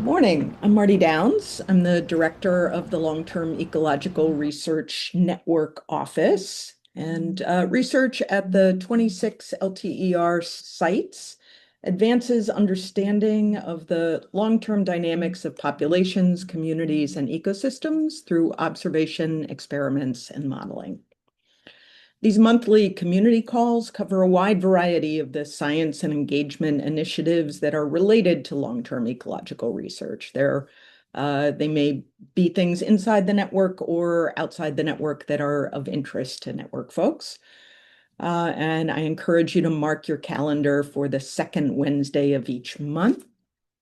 Morning. I'm Marty Downs. I'm the director of the Long-Term Ecological Research Network Office and research at the 26 LTER sites advances understanding of the long-term dynamics of populations, communities, and ecosystems through observation, experiments, and modeling. These monthly community calls cover a wide variety of the science and engagement initiatives that are related to long-term ecological research. They may be things inside the network or outside the network that are of interest to network folks. And I encourage you to mark your calendar for the second Wednesday of each month.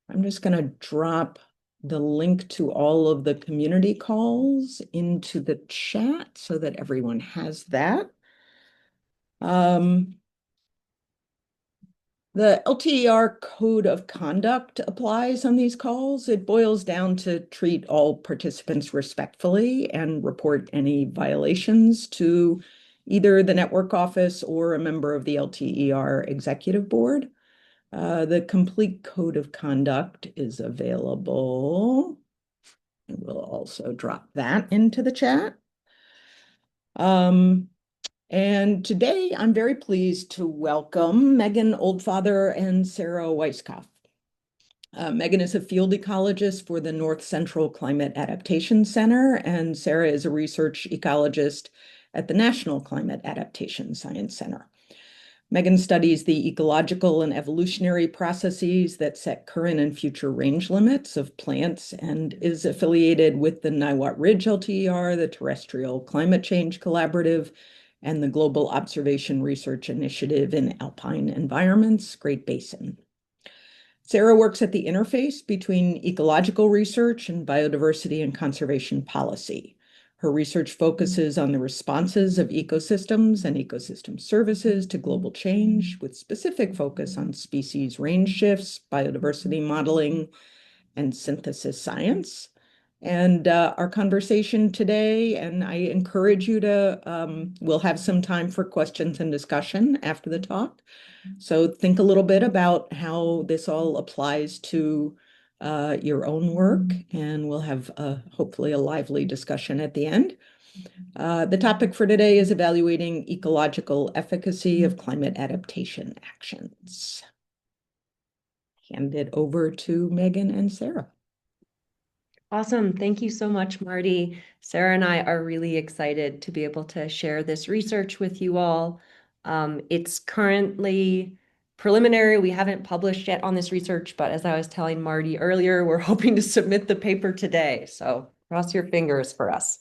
I'm just going to drop the link to all of the community calls into the chat so that everyone has that. The LTER code of conduct applies on these calls. It boils down to treat all participants respectfully and report any violations to either the network office or a member of the LTER executive board. The complete code of conduct is available. And we'll also drop that into the chat. And today I'm very pleased to welcome Meagan Oldfather and Sarah Weiskopf. Meagan is a field ecologist for the North Central Climate Adaptation Center, and Sarah is a research ecologist at the National Climate Adaptation Science Center. Meagan studies the ecological and evolutionary processes that set current and future range limits of plants and is affiliated with the Niwot Ridge LTER, the Terrestrial Climate Change Collaborative, and the Global Observation Research Initiative in Alpine Environments, Great Basin. Sarah works at the interface between ecological research and biodiversity and conservation policy. Her research focuses on the responses of ecosystems and ecosystem services to global change, with specific focus on species range shifts, biodiversity modeling, and synthesis science. And our conversation today, and I encourage you to, we'll have some time for questions and discussion after the talk. So think a little bit about how this all applies to your own work, and we'll have hopefully a lively discussion at the end. The topic for today is evaluating ecological efficacy of climate adaptation actions. Hand it over to Meagan and Sarah. Awesome. Thank you so much, Marty. Sarah and I are really excited to be able to share this research with you all. It's currently preliminary. We haven't published yet on this research, but as I was telling Marty earlier, we're hoping to submit the paper today. So cross your fingers for us.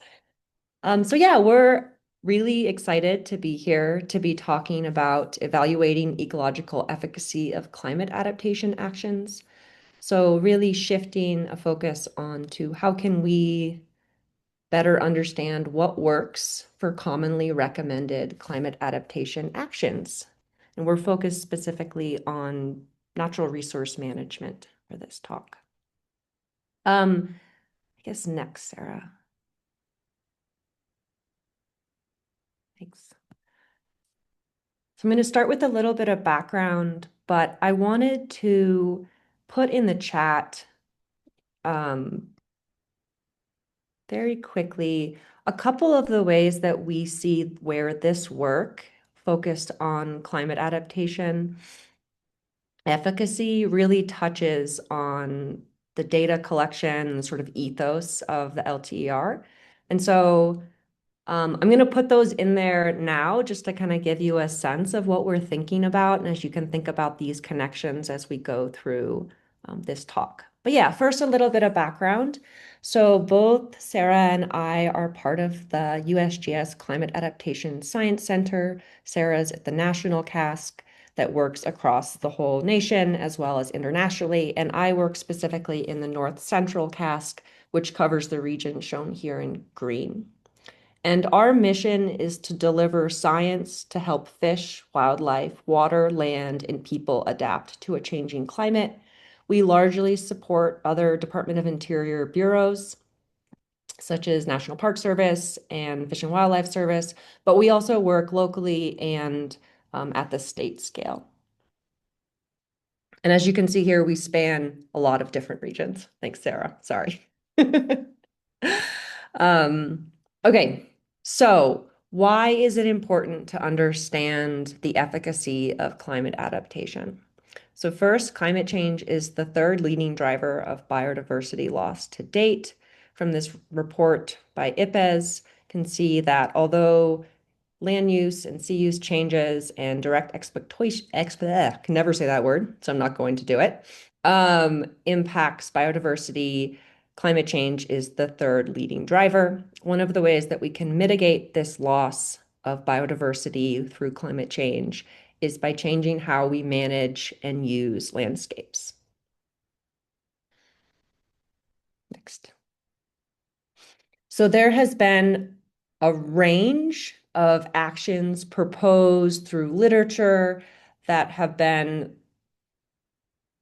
So yeah, we're really excited to be here to be talking about evaluating ecological efficacy of climate adaptation actions. So really shifting a focus on to how can we better understand what works for commonly recommended climate adaptation actions. And we're focused specifically on natural resource management for this talk. I guess next, Sarah. Thanks. So I'm going to start with a little bit of background, but I wanted to put in the chat very quickly a couple of the ways that we see where this work focused on climate adaptation efficacy really touches on the data collection and sort of ethos of the LTER. And so I'm going to put those in there now just to kind of give you a sense of what we're thinking about. And as you can think about these connections as we go through this talk. But yeah, first a little bit of background. So both Sarah and I are part of the USGS Climate Adaptation Science Center. Sarah's at the National CASC that works across the whole nation as well as internationally. And I work specifically in the North Central CASC, which covers the region shown here in green. And our mission is to deliver science to help fish, wildlife, water, land, and people adapt to a changing climate. We largely support other Department of Interior bureaus, such as National Park Service and Fish and Wildlife Service, but we also work locally and at the state scale. And as you can see here, we span a lot of different regions. Thanks, Sarah. Sorry. Okay, so why is it important to understand the efficacy of climate adaptation? So first, climate change is the third leading driver of biodiversity loss to date. From this report by IPES, can see that although land use and sea use changes and direct exploitation, can never say that word, so I'm not going to do it, impacts biodiversity, climate change is the third leading driver. One of the ways that we can mitigate this loss of biodiversity through climate change is by changing how we manage and use landscapes. Next. So there has been a range of actions proposed through literature that have been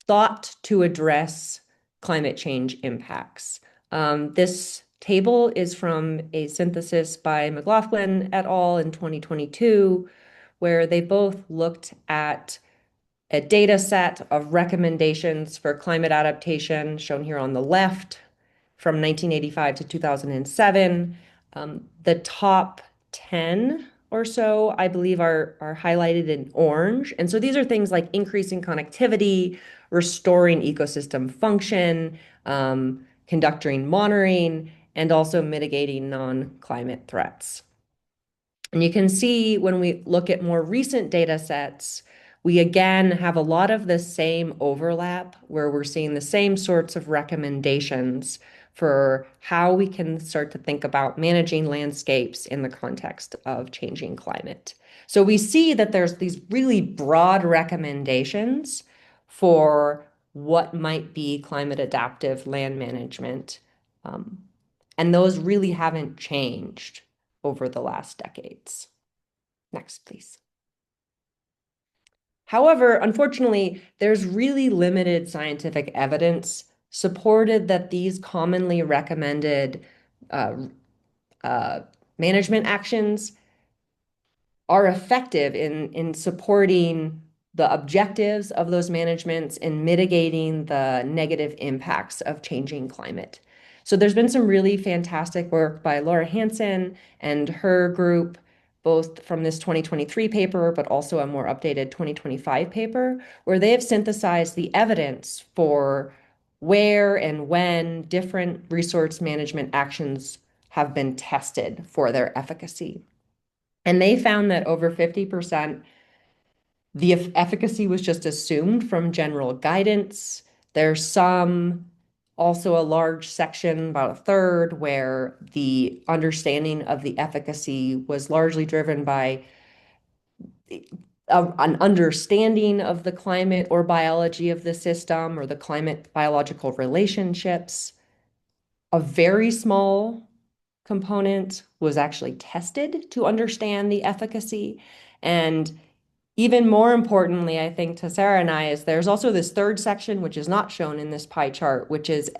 thought to address climate change impacts. This table is from a synthesis by McLaughlin et al. In 2022, where they both looked at a data set of recommendations for climate adaptation, shown here on the left, from 1985 to 2007. The top 10 or so, I believe, are highlighted in orange. And so these are things like increasing connectivity, restoring ecosystem function, conducting monitoring, and also mitigating non-climate threats. And you can see when we look at more recent data sets, we again have a lot of the same overlap where we're seeing the same sorts of recommendations for how we can start to think about managing landscapes in the context of changing climate. So we see that there's these really broad recommendations for what might be climate adaptive land management. And those really haven't changed over the last decades. Next, please. However, unfortunately, there's really limited scientific evidence supported that these commonly recommended uh, management actions are effective in supporting the objectives of those managements and mitigating the negative impacts of changing climate. So there's been some really fantastic work by Laura Hansen and her group, both from this 2023 paper, but also a more updated 2025 paper, where they have synthesized the evidence for where and when different resource management actions have been tested for their efficacy. And they found that over 50%, the efficacy was just assumed from general guidance. There's also a large section, about a third, where the understanding of the efficacy was largely driven by an understanding of the climate or biology of the system or the climate biological relationships. A very small component was actually tested to understand the efficacy. And even more importantly, I think to Sarah and I, is there's also this third section, which is not shown in this pie chart, which is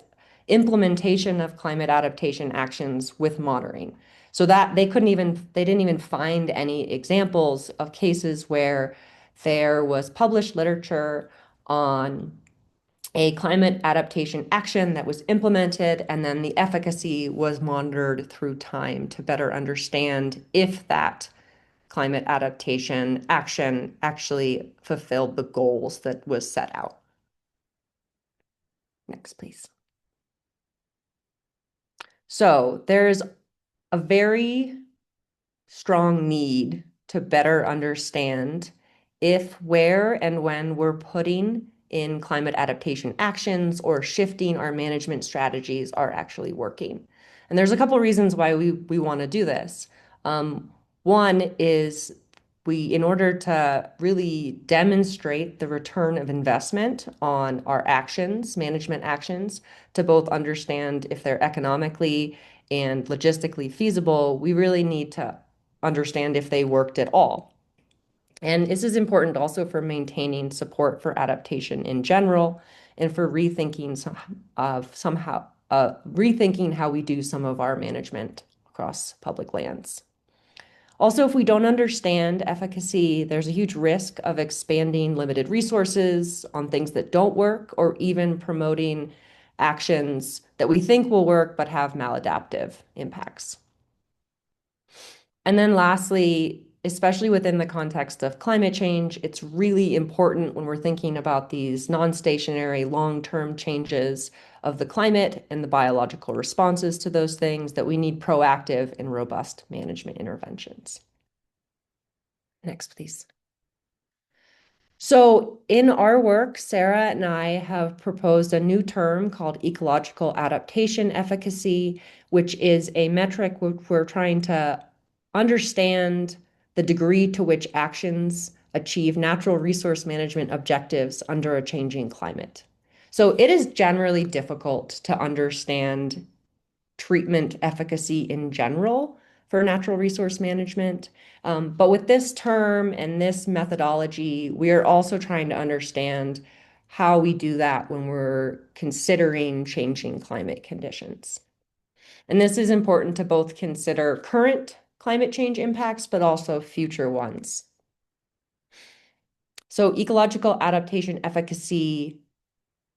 implementation of climate adaptation actions with monitoring. So that they didn't even find any examples of cases where there was published literature on a climate adaptation action that was implemented, and then the efficacy was monitored through time to better understand if that climate adaptation action actually fulfilled the goals that was set out. Next, please. So there's a very strong need to better understand if, where, and when we're putting in climate adaptation actions or shifting our management strategies are actually working. And there's a couple reasons why we want to do this. One is in order to really demonstrate the return of investment on our actions, management actions, to both understand if they're economically and logistically feasible, we really need to understand if they worked at all. And this is important also for maintaining support for adaptation in general and for rethinking rethinking how we do some of our management across public lands. Also, if we don't understand efficacy, there's a huge risk of expanding limited resources on things that don't work, or even promoting actions that we think will work but have maladaptive impacts. And then lastly, especially within the context of climate change, it's really important when we're thinking about these non-stationary long-term changes of the climate and the biological responses to those things that we need proactive and robust management interventions. Next, please. So in our work, Sarah and I have proposed a new term called ecological adaptation efficacy, which is a metric which we're trying to understand the degree to which actions achieve natural resource management objectives under a changing climate. So it is generally difficult to understand treatment efficacy in general for natural resource management. But with this term and this methodology, we are also trying to understand how we do that when we're considering changing climate conditions. And this is important to both consider current climate change impacts, but also future ones. So ecological adaptation efficacy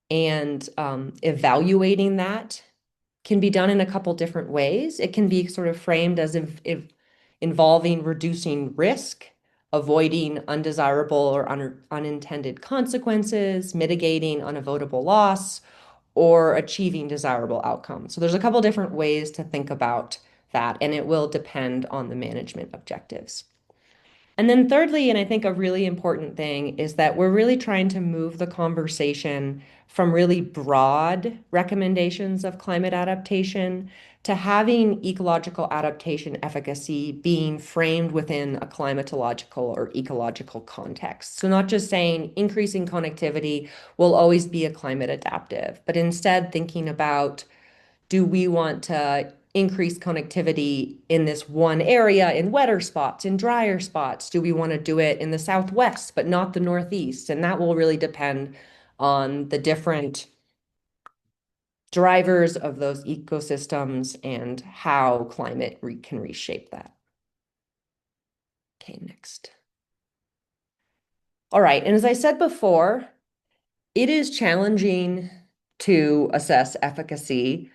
and evaluating that can be done in a couple different ways. It can be sort of framed as if involving reducing risk, avoiding undesirable or unintended consequences, mitigating unavoidable loss, or achieving desirable outcomes. So there's a couple different ways to think about that, and it will depend on the management objectives. And then thirdly, and I think a really important thing is that we're really trying to move the conversation from really broad recommendations of climate adaptation to having ecological adaptation efficacy being framed within a climatological or ecological context. So not just saying increasing connectivity will always be a climate adaptive, but instead thinking about, do we want to increase connectivity in this one area, in wetter spots, in drier spots? Do we want to do it in the Southwest, but not the Northeast? And that will really depend on the different drivers of those ecosystems and how climate can reshape that. Okay, next. All right, and as I said before, it is challenging to assess efficacy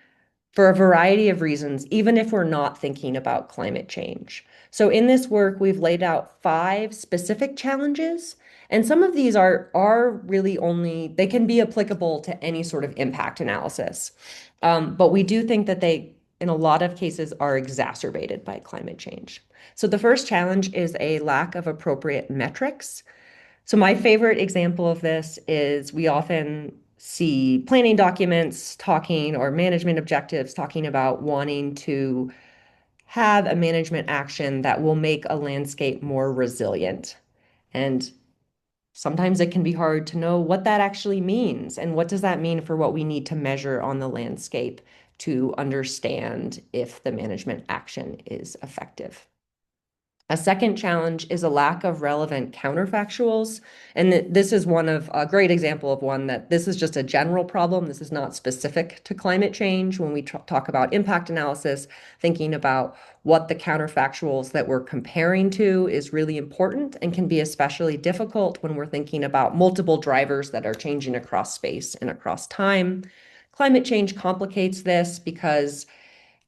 for a variety of reasons, even if we're not thinking about climate change. So in this work, we've laid out 5 specific challenges, and some of these are really only, they can be applicable to any sort of impact analysis. But we do think that they, in a lot of cases, are exacerbated by climate change. So the first challenge is a lack of appropriate metrics. So my favorite example of this is we often see planning documents talking or management objectives talking about wanting to have a management action that will make a landscape more resilient. And sometimes it can be hard to know what that actually means and what does that mean for what we need to measure on the landscape to understand if the management action is effective. A second challenge is a lack of relevant counterfactuals. And this is one of a great example of one that this is just a general problem. This is not specific to climate change. When we talk about impact analysis, thinking about what the counterfactuals that we're comparing to is really important and can be especially difficult when we're thinking about multiple drivers that are changing across space and across time. Climate change complicates this because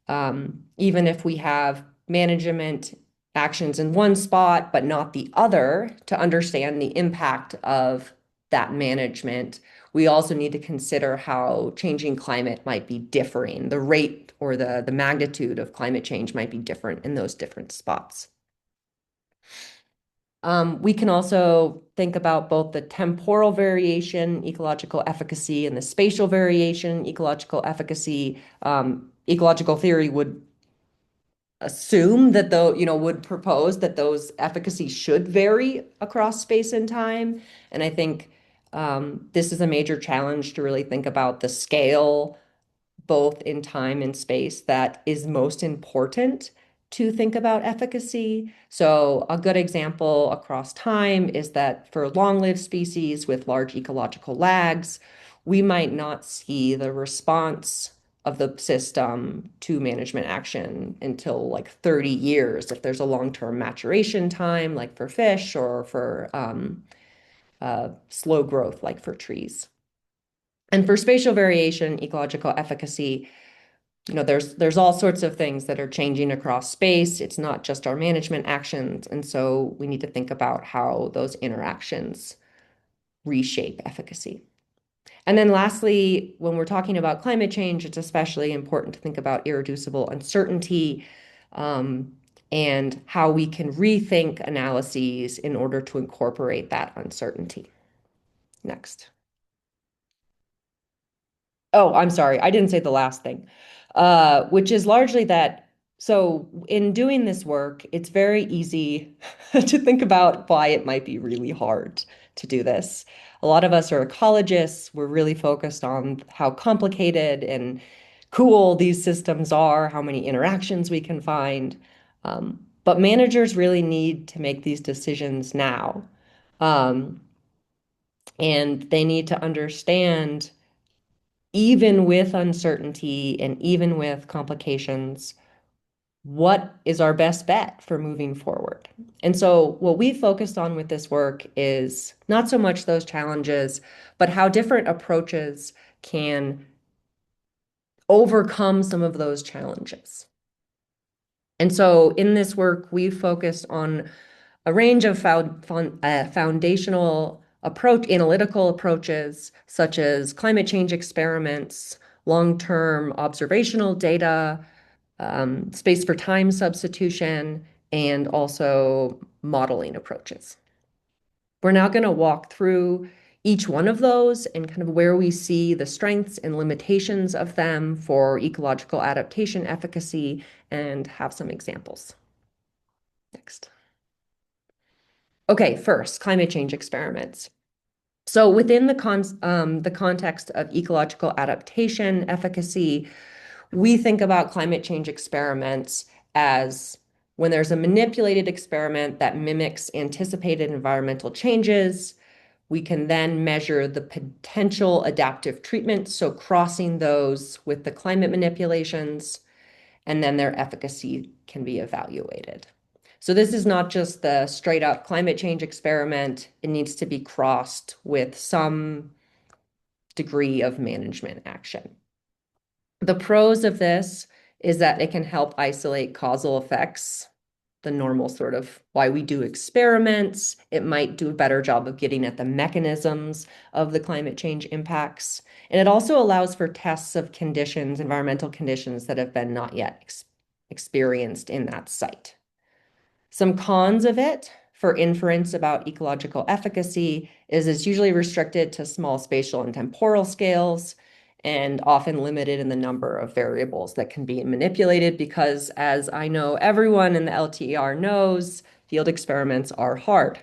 even if we have management actions in one spot, but not the other, to understand the impact of that management, we also need to consider how changing climate might be differing. The rate or the magnitude of climate change might be different in those different spots. We can also think about both the temporal variation, ecological efficacy, and the spatial variation, ecological efficacy. Ecological theory would assume that would propose that those efficacies should vary across space and time. And I think this is a major challenge to really think about the scale, both in time and space, that is most important to think about efficacy. So a good example across time is that for long-lived species with large ecological lags, we might not see the response of the system to management action until like 30 years if there's a long-term maturation time, like for fish, or for slow growth, like for trees. And for spatial variation, ecological efficacy, there's all sorts of things that are changing across space. It's not just our management actions. And so we need to think about how those interactions reshape efficacy. And then lastly, when we're talking about climate change, it's especially important to think about irreducible uncertainty, um, and how we can rethink analyses in order to incorporate that uncertainty. Next. Oh, I'm sorry. I didn't say the last thing, which is largely that. So, in doing this work, it's very easy to think about why it might be really hard to do this. A lot of us are ecologists. We're really focused on how complicated and cool these systems are, how many interactions we can find. But managers really need to make these decisions now. Um, and they need to understand, even with uncertainty and even with complications, what is our best bet for moving forward? And so, what we focused on with this work is not so much those challenges, but how different approaches can overcome some of those challenges. And so, in this work, we focused on a range of foundational analytical approaches, such as climate change experiments, long-term observational data, space for time substitution, and also modeling approaches. We're now going to walk through each one of those and kind of where we see the strengths and limitations of them for ecological adaptation efficacy, and have some examples. Next. Okay, first, climate change experiments. So within the context of ecological adaptation efficacy, we think about climate change experiments as when there's a manipulated experiment that mimics anticipated environmental changes. We can then measure the potential adaptive treatment, so crossing those with the climate manipulations, and then their efficacy can be evaluated. So this is not just the straight up climate change experiment. It needs to be crossed with some degree of management action. The pros of this is that it can help isolate causal effects, the normal sort of why we do experiments. It might do a better job of getting at the mechanisms of the climate change impacts. And it also allows for tests of conditions, environmental conditions that have been not yet experienced in that site. Some cons of it for inference about ecological efficacy is it's usually restricted to small spatial and temporal scales, and often limited in the number of variables that can be manipulated because, as I know everyone in the LTER knows, field experiments are hard.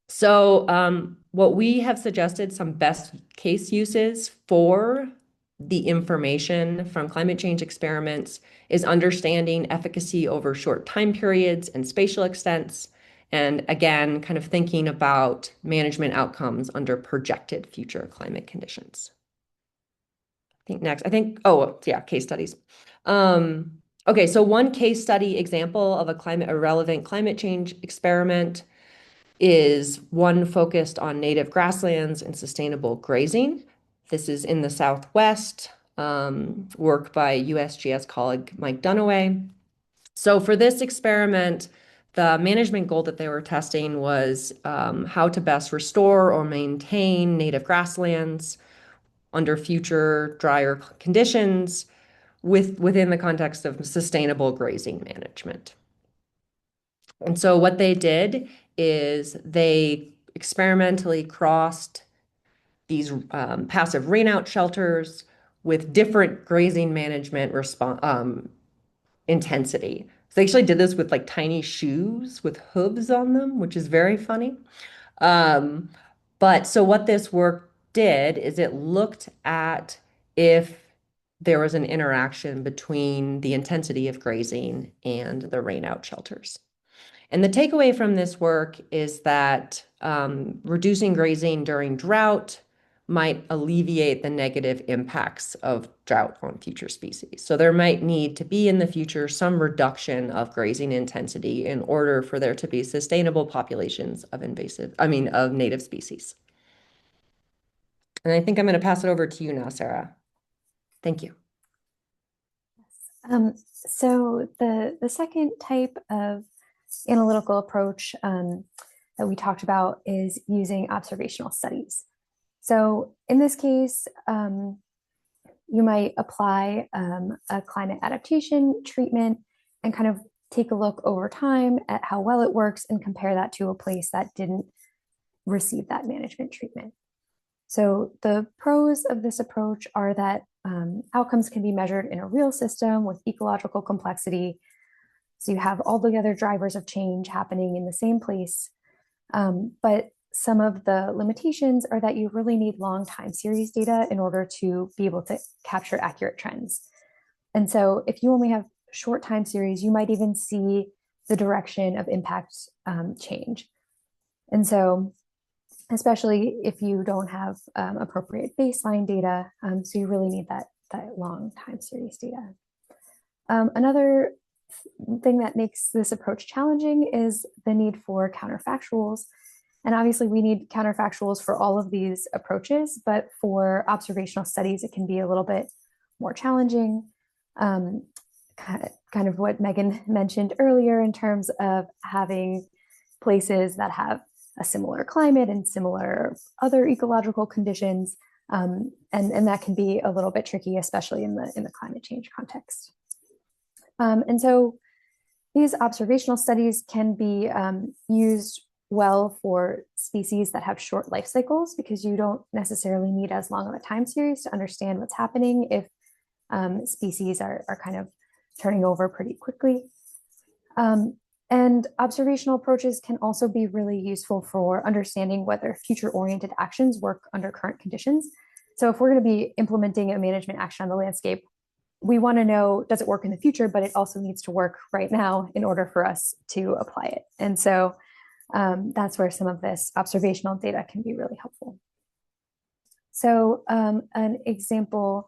So what we have suggested some best case uses for the information from climate change experiments is understanding efficacy over short time periods and spatial extents. And again, kind of thinking about management outcomes under projected future climate conditions. Oh, yeah, case studies. Okay, so one case study example of a relevant climate change experiment is one focused on native grasslands and sustainable grazing. This is in the Southwest, work by USGS colleague Mike Dunaway. So for this experiment, the management goal that they were testing was how to best restore or maintain native grasslands under future drier conditions within the context of sustainable grazing management. And so what they did is they experimentally crossed these passive rainout shelters with different grazing management intensity. So they actually did this with like tiny shoes with hooves on them, which is very funny. Um, but so what this work did is it looked at if there was an interaction between the intensity of grazing and the rainout shelters. And the takeaway from this work is that reducing grazing during drought might alleviate the negative impacts of drought on future species. So there might need to be in the future some reduction of grazing intensity in order for there to be sustainable populations of of native species. And I think I'm going to pass it over to you now, Sarah. Thank you. So the second type of analytical approach that we talked about is using observational studies. So in this case, you might apply a climate adaptation treatment and kind of take a look over time at how well it works and compare that to a place that didn't receive that management treatment. So the pros of this approach are that outcomes can be measured in a real system with ecological complexity. So you have all the other drivers of change happening in the same place. But some of the limitations are that you really need long time series data in order to be able to capture accurate trends. And so if you only have short time series, you might even see the direction of impact change. And so especially if you don't have appropriate baseline data, so you really need that long time series data. Another thing that makes this approach challenging is the need for counterfactuals. And obviously we need counterfactuals for all of these approaches, but for observational studies, it can be a little bit more challenging. Kind of what Meagan mentioned earlier in terms of having places that have a similar climate and similar other ecological conditions. And that can be a little bit tricky, especially in the climate change context. And so these observational studies can be used well for species that have short life cycles because you don't necessarily need as long of a time series to understand what's happening if species are kind of turning over pretty quickly. And observational approaches can also be really useful for understanding whether future-oriented actions work under current conditions. So if we're going to be implementing a management action on the landscape, we want to know, does it work in the future, but it also needs to work right now in order for us to apply it. And so that's where some of this observational data can be really helpful. So an example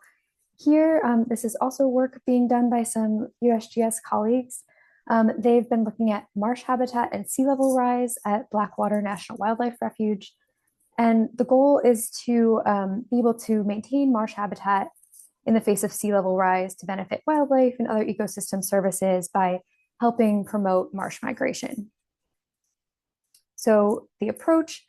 here, this is also work being done by some USGS colleagues. They've been looking at marsh habitat and sea level rise at Blackwater National Wildlife Refuge. And the goal is to be able to maintain marsh habitat in the face of sea level rise to benefit wildlife and other ecosystem services by helping promote marsh migration. So the approach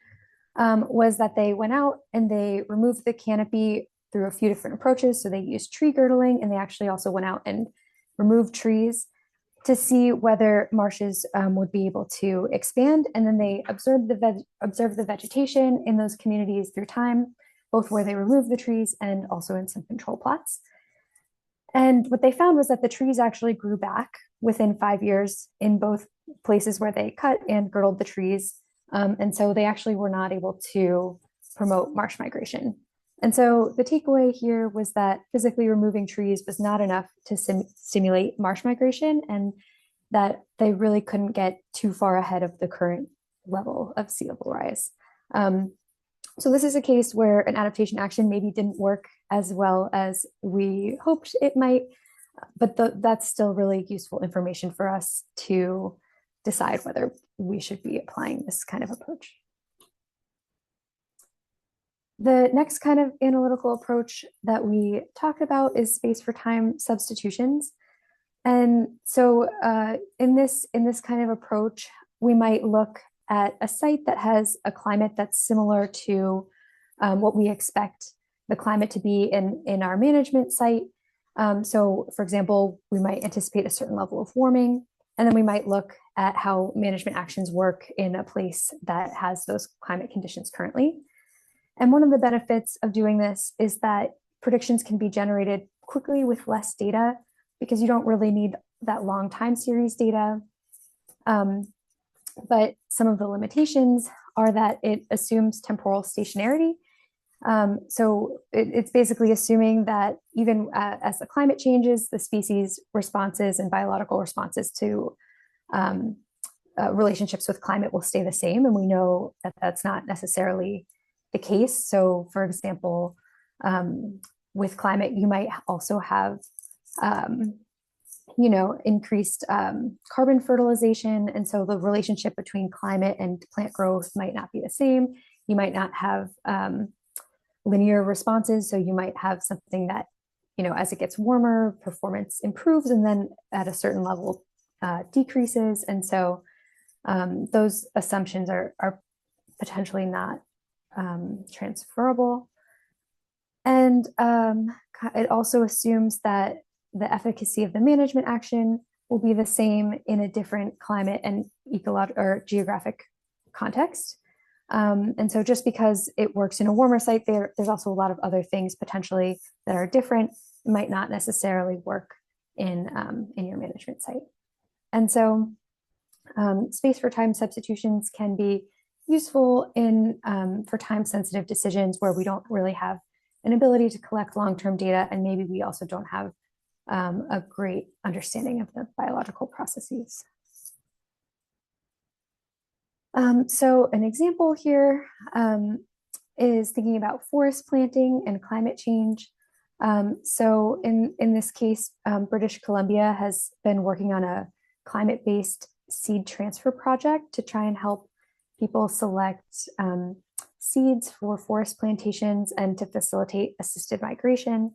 was that they went out and they removed the canopy through a few different approaches. So they used tree girdling, and they actually also went out and removed trees to see whether marshes would be able to expand. And then they observed the vegetation in those communities through time, both where they removed the trees and also in some control plots. And what they found was that the trees actually grew back within 5 years in both places where they cut and girdled the trees. And so they actually were not able to promote marsh migration. And so the takeaway here was that physically removing trees was not enough to stimulate marsh migration, and that they really couldn't get too far ahead of the current level of sea level rise. So this is a case where an adaptation action maybe didn't work as well as we hoped it might, but that's still really useful information for us to decide whether we should be applying this kind of approach. The next kind of analytical approach that we talk about is space for time substitutions. And so in this kind of approach, we might look at a site that has a climate that's similar to what we expect the climate to be in our management site. So for example, we might anticipate a certain level of warming, and then we might look at how management actions work in a place that has those climate conditions currently. And one of the benefits of doing this is that predictions can be generated quickly with less data because you don't really need that long time series data. But some of the limitations are that it assumes temporal stationarity. So it's basically assuming that even as the climate changes, the species responses and biological responses to relationships with climate will stay the same. And we know that that's not necessarily the case. So for example, with climate, you might also have increased carbon fertilization. And so the relationship between climate and plant growth might not be the same. You might not have linear responses. So you might have something that, as it gets warmer, performance improves, and then at a certain level decreases. And so those assumptions are potentially not transferable. And it also assumes that the efficacy of the management action will be the same in a different climate and ecological or geographic context. And so just because it works in a warmer site, there's also a lot of other things potentially that are different. It might not necessarily work in your management site. And so space for time substitutions can be useful for time-sensitive decisions where we don't really have an ability to collect long-term data, and maybe we also don't have a great understanding of the biological processes. So an example here is thinking about forest planting and climate change. So in this case, British Columbia has been working on a climate-based seed transfer project to try and help people select seeds for forest plantations and to facilitate assisted migration.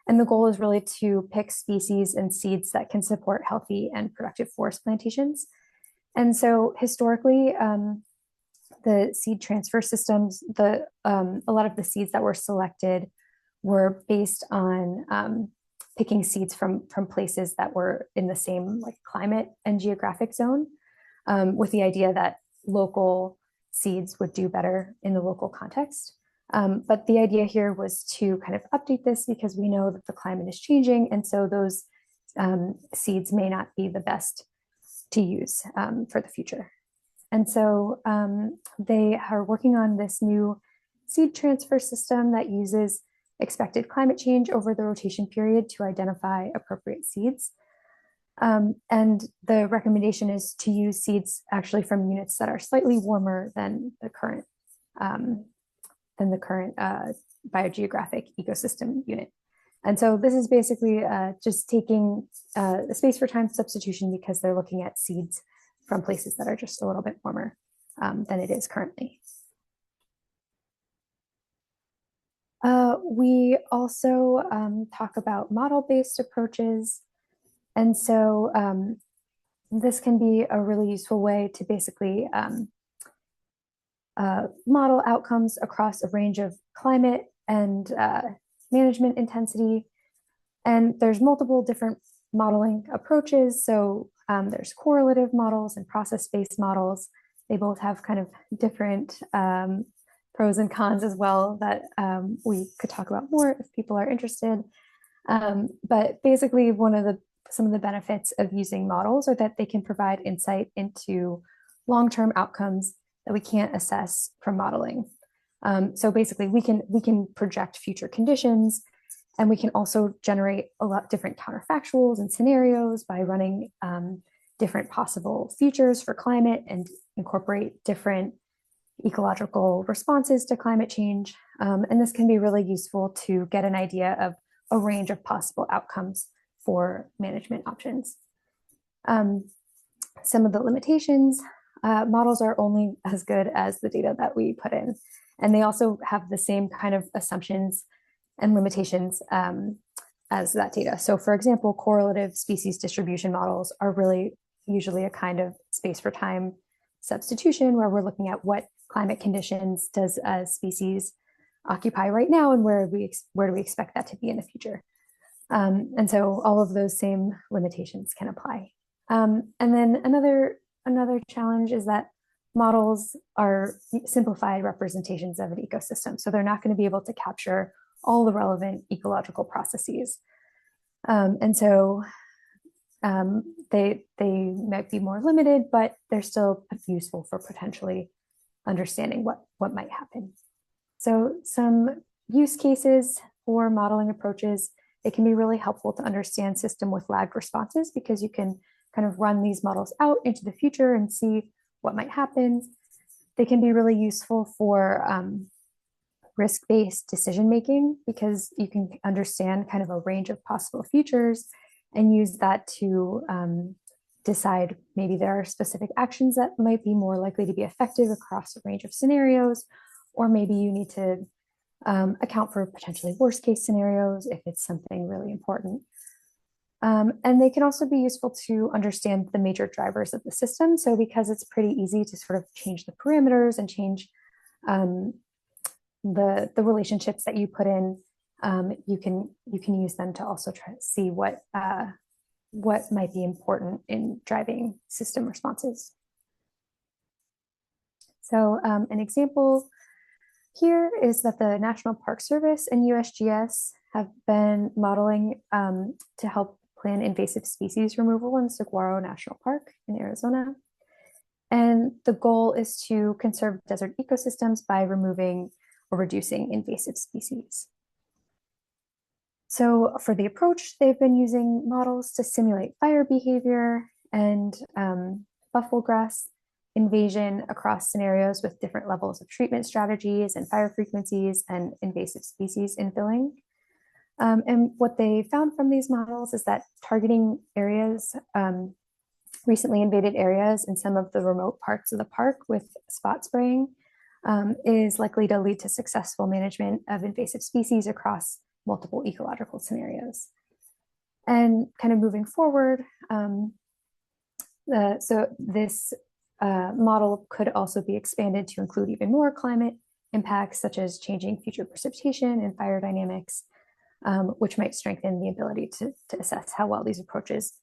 And the goal is really to pick species and seeds that can support healthy and productive forest plantations. And so historically, the seed transfer systems, a lot of the seeds that were selected were based on picking seeds from places that were in the same climate and geographic zone, with the idea that local seeds would do better in the local context. But the idea here was to kind of update this because we know that the climate is changing, and so those seeds may not be the best to use for the future. And so they are working on this new seed transfer system that uses expected climate change over the rotation period to identify appropriate seeds. And the recommendation is to use seeds actually from units that are slightly warmer than the current biogeographic ecosystem unit. And so this is basically just taking the space for time substitution because they're looking at seeds from places that are just a little bit warmer than it is currently. We also talk about model-based approaches. And so this can be a really useful way to basically model outcomes across a range of climate and management intensity. And there's multiple different modeling approaches. So there's correlative models and process-based models. They both have kind of different pros and cons as well that we could talk about more if people are interested. But basically some of the benefits of using models are that they can provide insight into long-term outcomes that we can't assess from modeling. So basically we can project future conditions, and we can also generate a lot different counterfactuals and scenarios by running different possible futures for climate and incorporate different ecological responses to climate change. And this can be really useful to get an idea of a range of possible outcomes for management options. Some of the limitations, models are only as good as the data that we put in. And they also have the same kind of assumptions and limitations as that data. So for example, correlative species distribution models are really usually a kind of space for time substitution where we're looking at what climate conditions does a species occupy right now and where do we expect that to be in the future. And so all of those same limitations can apply. And then another challenge is that models are simplified representations of an ecosystem. So they're not going to be able to capture all the relevant ecological processes. And so they might be more limited, but they're still useful for potentially understanding what might happen. So some use cases for modeling approaches, it can be really helpful to understand system with lagged responses because you can kind of run these models out into the future and see what might happen. They can be really useful for risk-based decision-making, because you can understand kind of a range of possible futures and use that to decide maybe there are specific actions that might be more likely to be effective across a range of scenarios, or maybe you need to account for potentially worst case scenarios if it's something really important. And they can also be useful to understand the major drivers of the system. So because it's pretty easy to sort of change the parameters and change the relationships that you put in, you can use them to also try to see what might be important in driving system responses. So an example here is that the National Park Service and USGS have been modeling to help plan invasive species removal in Saguaro National Park in Arizona. And the goal is to conserve desert ecosystems by removing or reducing invasive species. So for the approach, they've been using models to simulate fire behavior and buffalo grass invasion across scenarios with different levels of treatment strategies and fire frequencies and invasive species infilling. And what they found from these models is that targeting areas, recently invaded areas in some of the remote parts of the park with spot spraying is likely to lead to successful management of invasive species across multiple ecological scenarios. And kind of moving forward, so this model could also be expanded to include even more climate impacts, such as changing future precipitation and fire dynamics, which might strengthen the ability to assess how well these approaches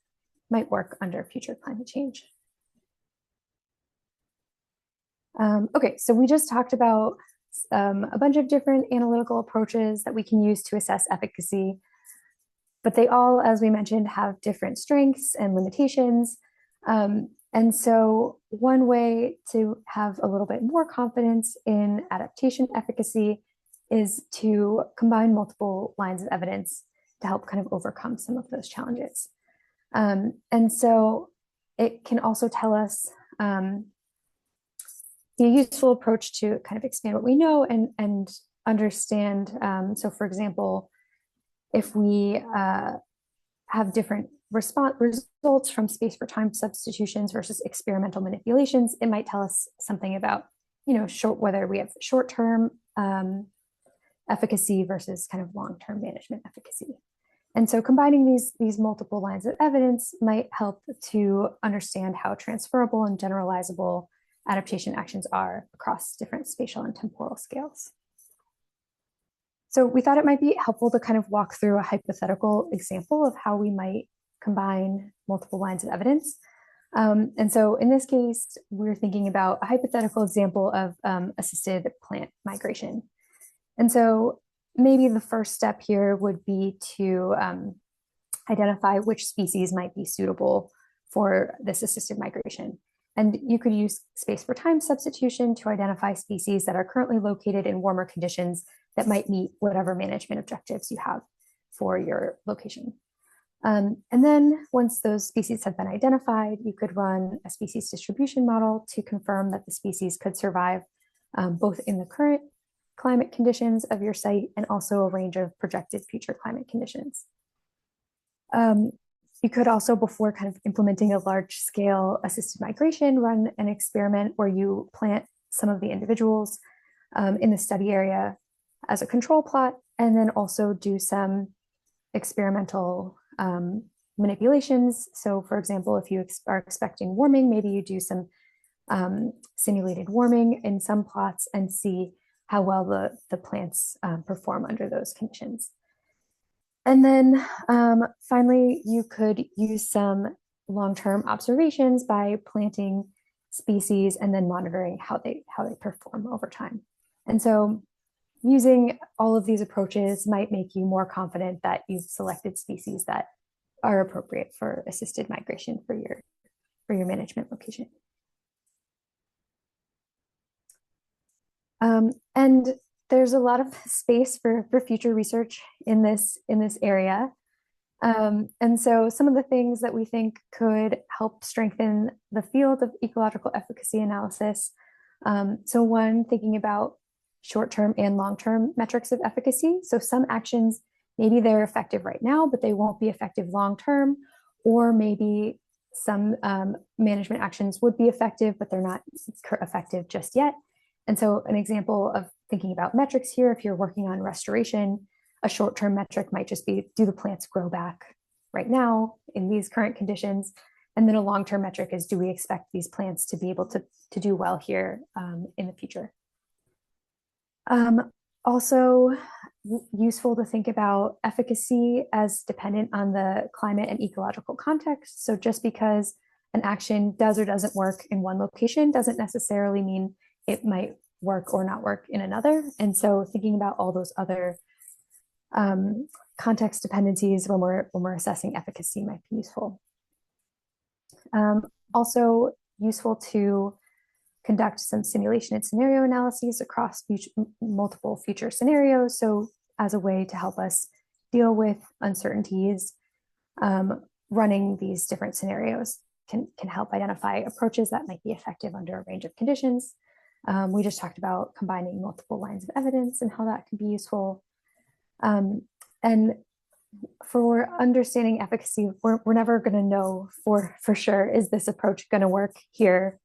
might work under future climate change. Okay, so we just talked about a bunch of different analytical approaches that we can use to assess efficacy, but they all, as we mentioned, have different strengths and limitations. And so one way to have a little bit more confidence in adaptation efficacy is to combine multiple lines of evidence to help kind of overcome some of those challenges. And so it can also tell us be a useful approach to kind of expand what we know and understand. So for example, if we have different results from space for time substitutions versus experimental manipulations, it might tell us something about, whether we have short-term efficacy versus kind of long-term management efficacy. And so combining these multiple lines of evidence might help to understand how transferable and generalizable adaptation actions are across different spatial and temporal scales. So we thought it might be helpful to kind of walk through a hypothetical example of how we might combine multiple lines of evidence. And so in this case, we're thinking about a hypothetical example of assisted plant migration. And so maybe the first step here would be to identify which species might be suitable for this assisted migration. And you could use space for time substitution to identify species that are currently located in warmer conditions that might meet whatever management objectives you have for your location. And then once those species have been identified, you could run a species distribution model to confirm that the species could survive both in the current climate conditions of your site and also a range of projected future climate conditions. You could also, before kind of implementing a large-scale assisted migration, run an experiment where you plant some of the individuals in the study area as a control plot, and then also do some experimental manipulations. So for example, if you are expecting warming, maybe you do some simulated warming in some plots and see how well the plants perform under those conditions. And then finally, you could use some long-term observations by planting species and then monitoring how they perform over time. And so using all of these approaches might make you more confident that you've selected species that are appropriate for assisted migration for your management location. And there's a lot of space for future research in this area. And so some of the things that we think could help strengthen the field of ecological efficacy analysis. So one, thinking about short-term and long-term metrics of efficacy. So some actions, maybe they're effective right now, but they won't be effective long-term, or maybe some management actions would be effective, but they're not effective just yet. And so an example of thinking about metrics here, if you're working on restoration, a short-term metric might just be, do the plants grow back right now in these current conditions? And then a long-term metric is, do we expect these plants to be able to do well here in the future? Also useful to think about efficacy as dependent on the climate and ecological context. So just because an action does or doesn't work in one location doesn't necessarily mean it might work or not work in another. And so thinking about all those other context dependencies when we're assessing efficacy might be useful. Also useful to conduct some simulation and scenario analyses across multiple future scenarios. So as a way to help us deal with uncertainties, running these different scenarios can help identify approaches that might be effective under a range of conditions. We just talked about combining multiple lines of evidence and how that can be useful. And for understanding efficacy, we're never going to know for sure, is this approach going to work here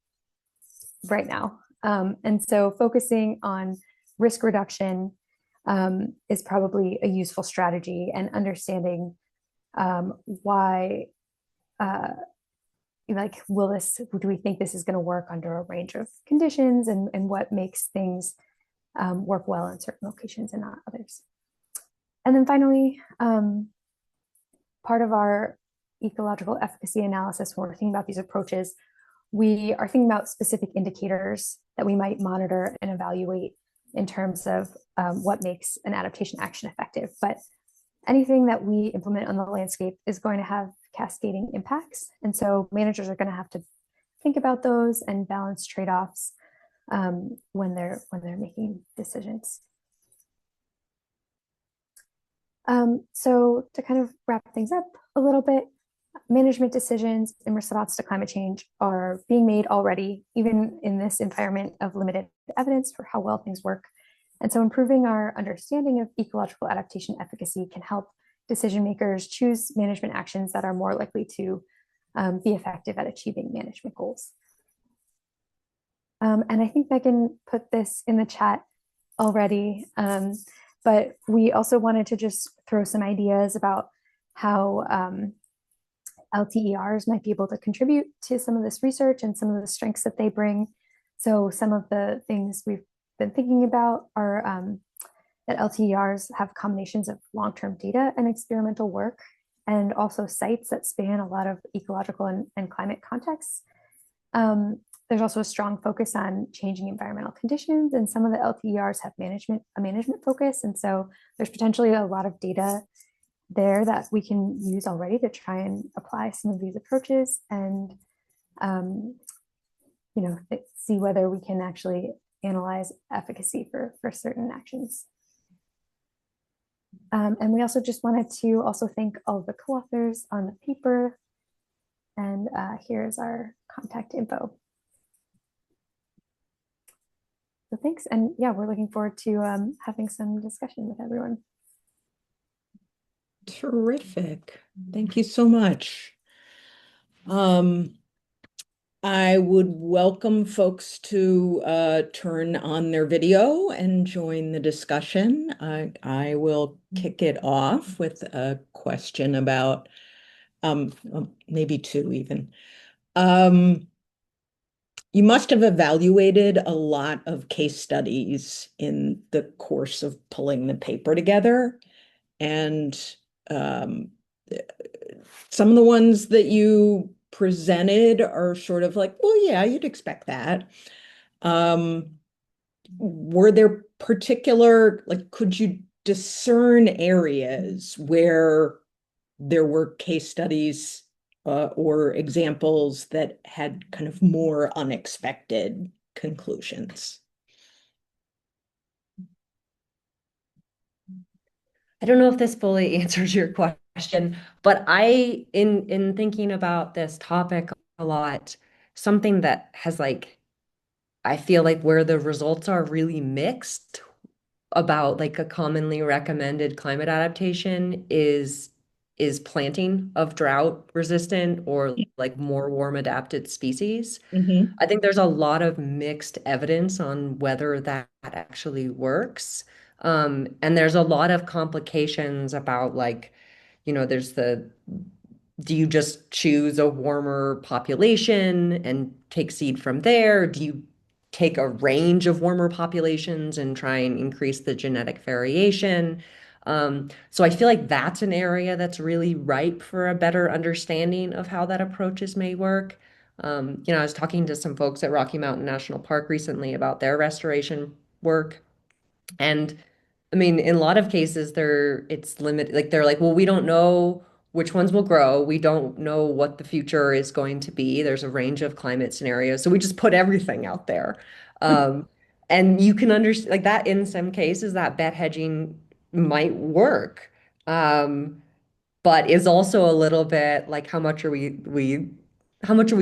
right now? And so focusing on risk reduction is probably a useful strategy, and understanding why, like, do we think this is going to work under a range of conditions, and what makes things work well in certain locations and not others. And then finally, part of our ecological efficacy analysis, when we're thinking about these approaches, we are thinking about specific indicators that we might monitor and evaluate in terms of what makes an adaptation action effective. But anything that we implement on the landscape is going to have cascading impacts. And so managers are going to have to think about those and balance trade-offs when they're making decisions. So to kind of wrap things up a little bit, management decisions in response to climate change are being made already, even in this environment of limited evidence for how well things work. And so improving our understanding of ecological adaptation efficacy can help decision makers choose management actions that are more likely to be effective at achieving management goals. And I think Megan put this in the chat already, but we also wanted to just throw some ideas about how LTERs might be able to contribute to some of this research and some of the strengths that they bring. So some of the things we've been thinking about are that LTERs have combinations of long-term data and experimental work, and also sites that span a lot of ecological and climate contexts. There's also a strong focus on changing environmental conditions, and some of the LTERs have a management focus. And so there's potentially a lot of data there that we can use already to try and apply some of these approaches, and see whether we can actually analyze efficacy for certain actions. And we also just wanted to also thank all of the co-authors on the paper. And here's our contact info. So thanks. And yeah, we're looking forward to having some discussion with everyone. Terrific. Thank you so much. I would welcome folks to turn on their video and join the discussion. I will kick it off with a question about, maybe two even. You must have evaluated a lot of case studies in the course of pulling the paper together. And some of the ones that you presented are sort of like, well, yeah, you'd expect that. Were there particular, like, could you discern areas where there were case studies or examples that had kind of more unexpected conclusions? I don't know if this fully answers your question, but in thinking about this topic a lot, something that has, like, I feel like where the results are really mixed about like a commonly recommended climate adaptation is planting of drought resistant or like more warm adapted species. Hmm. I think there's a lot of mixed evidence on whether that actually works. And there's a lot of complications about like, there's do you just choose a warmer population and take seed from there? Do you take a range of warmer populations and try and increase the genetic variation? So I feel like that's an area that's really ripe for a better understanding of how that approaches may work. I was talking to some folks at Rocky Mountain National Park recently about their restoration work. And I mean, in a lot of cases, it's limited. Like they're like, well, we don't know which ones will grow. We don't know what the future is going to be. There's a range of climate scenarios. So we just put everything out there. Um, and you can understand like that in some cases that bet hedging might work. But is also a little bit like how much are we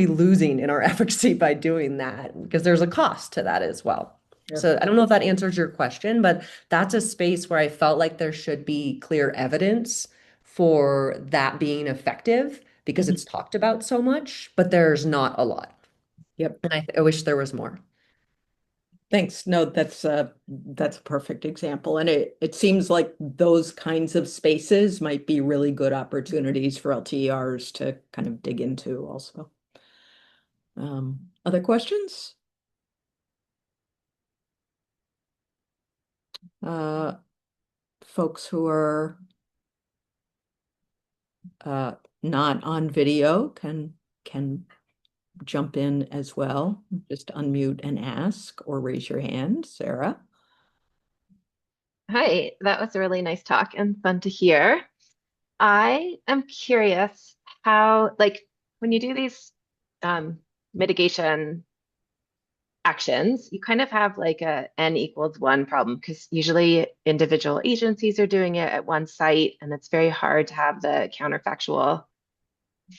losing in our efficacy by doing that? Because there's a cost to that as well. Sure. So I don't know if that answers your question, but that's a space where I felt like there should be clear evidence for that being effective because Mhm. it's talked about so much, but there's not a lot. Yep. And I wish there was more. Thanks. No, that's a perfect example. And it seems like those kinds of spaces might be really good opportunities for LTERs to kind of dig into also. Other questions? Uh, Folks who are uh, not on video can jump in as well. Just unmute and ask or raise your hand. Sarah? Hi, that was a really nice talk and fun to hear. I am curious how, like, when you do these um, mitigation actions, you kind of have like a n equals one problem because usually individual agencies are doing it at one site, and it's very hard to have the counterfactual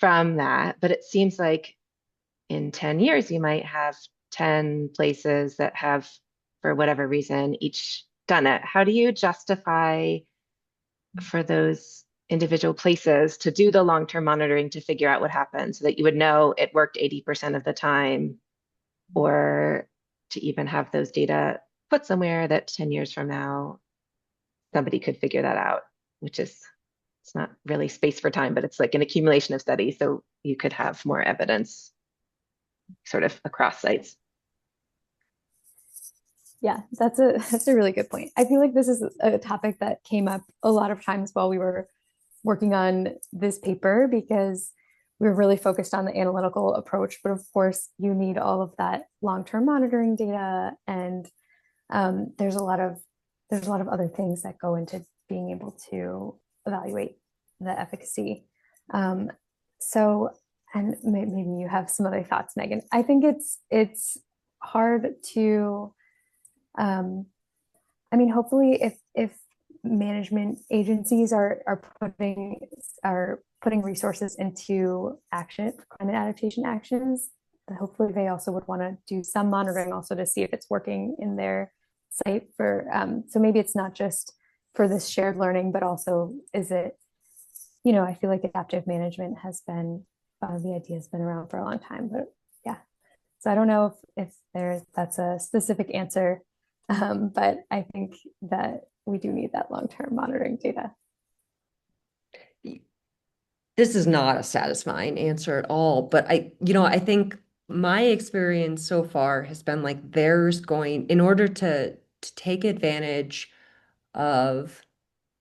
from that. But it seems like in 10 years, you might have 10 places that have, for whatever reason, each done it. How do you justify for those individual places to do the long-term monitoring to figure out what happened so that you would know it worked 80% of the time, or to even have those data put somewhere that 10 years from now somebody could figure that out, which is it's not really space for time, but it's like an accumulation of studies. So you could have more evidence sort of across sites. Yeah, that's a really good point. I feel like this is a topic that came up a lot of times while we were working on this paper because we were really focused on the analytical approach. But of course, you need all of that long-term monitoring data, and there's a lot of other things that go into being able to evaluate the efficacy. Um, so, and maybe you have some other thoughts, Megan. I think it's hard to I mean, hopefully, if management agencies are putting resources into action, climate adaptation actions, hopefully they also would want to do some monitoring also to see if it's working in their site for. So maybe it's not just for this shared learning, but also is it, I feel like adaptive management has been the idea has been around for a long time, but yeah. So I don't know if that's a specific answer, but I think that we do need that long-term monitoring data. This is not a satisfying answer at all, but I think my experience so far has been like in order to take advantage of